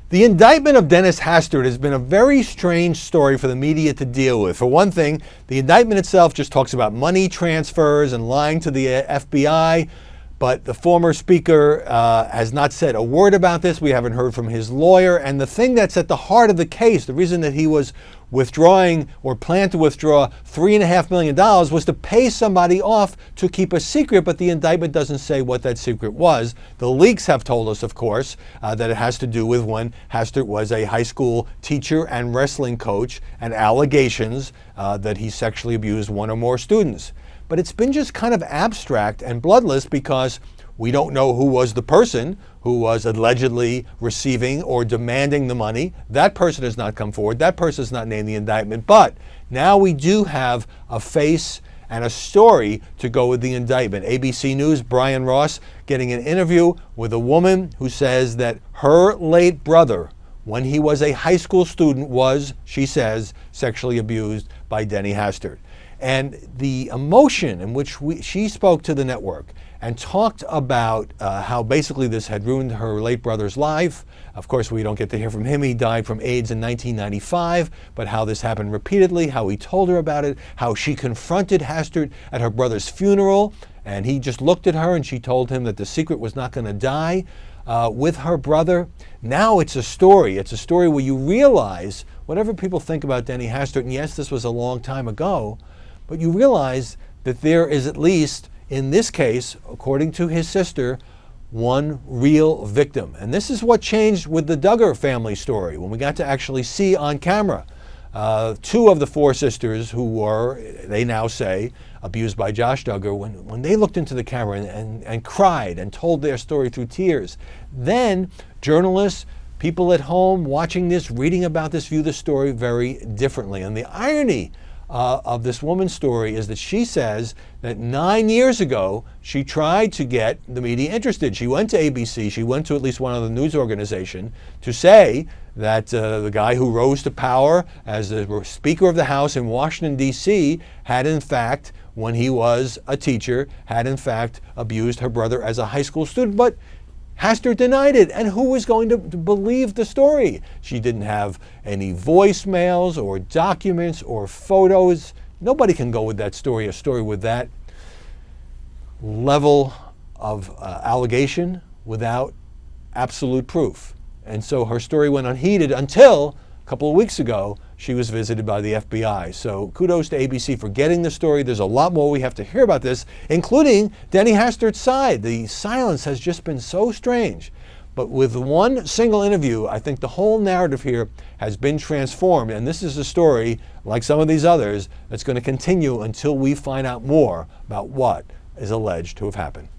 The indictment of Dennis Hastert has been a very strange story for the media to deal with. For one thing, the indictment itself just talks about money transfers and lying to the FBI, but the former speaker has not said a word about this. We haven't heard from his lawyer. And the thing that's at the heart of the case, the reason that he was withdrawing or planned to withdraw $3.5 million was to pay somebody off to keep a secret, but the indictment doesn't say what that secret was. The leaks have told us, of course, that it has to do with when Hastert was a high school teacher and wrestling coach, and allegations that he sexually abused one or more students. But it's been just kind of abstract and bloodless because we don't know who was the person who was allegedly receiving or demanding the money. That person has not come forward. That person is not named in the indictment. But now we do have a face and a story to go with the indictment. ABC News, Brian Ross, getting an interview with a woman who says that her late brother, when he was a high school student, was, she says, sexually abused by Denny Hastert. And the emotion in which she spoke to the network and talked about how basically this had ruined her late brother's life. Of course, we don't get to hear from him. He died from AIDS in 1995, but how this happened repeatedly, how he told her about it, how she confronted Hastert at her brother's funeral, and he just looked at her and she told him that the secret was not going to die with her brother. Now it's a story. It's a story where you realize, whatever people think about Denny Hastert, and yes, this was a long time ago, but you realize that there is, at least in this case, according to his sister, one real victim. And this is what changed with the Duggar family story, when we got to actually see on camera two of the four sisters who were, they now say, abused by Josh Duggar, when they looked into the camera and cried and told their story through tears. Then journalists, people at home watching this, reading about this, view the story very differently. And the irony of this woman's story is that she says that 9 years ago, she tried to get the media interested. She went to ABC, she went to at least one other news organization to say that the guy who rose to power as the Speaker of the House in Washington, D.C., had in fact, when he was a teacher, had in fact abused her brother as a high school student. But Hastert denied it, and who was going to believe the story? She didn't have any voicemails or documents or photos. Nobody can go with that story, a story with that level of allegation without absolute proof. And so her story went unheeded until a couple of weeks ago, she was visited by the FBI. So kudos to ABC for getting the story. There's a lot more we have to hear about this, including Denny Hastert's side. The silence has just been so strange. But with one single interview, I think the whole narrative here has been transformed. And this is a story, like some of these others, that's going to continue until we find out more about what is alleged to have happened.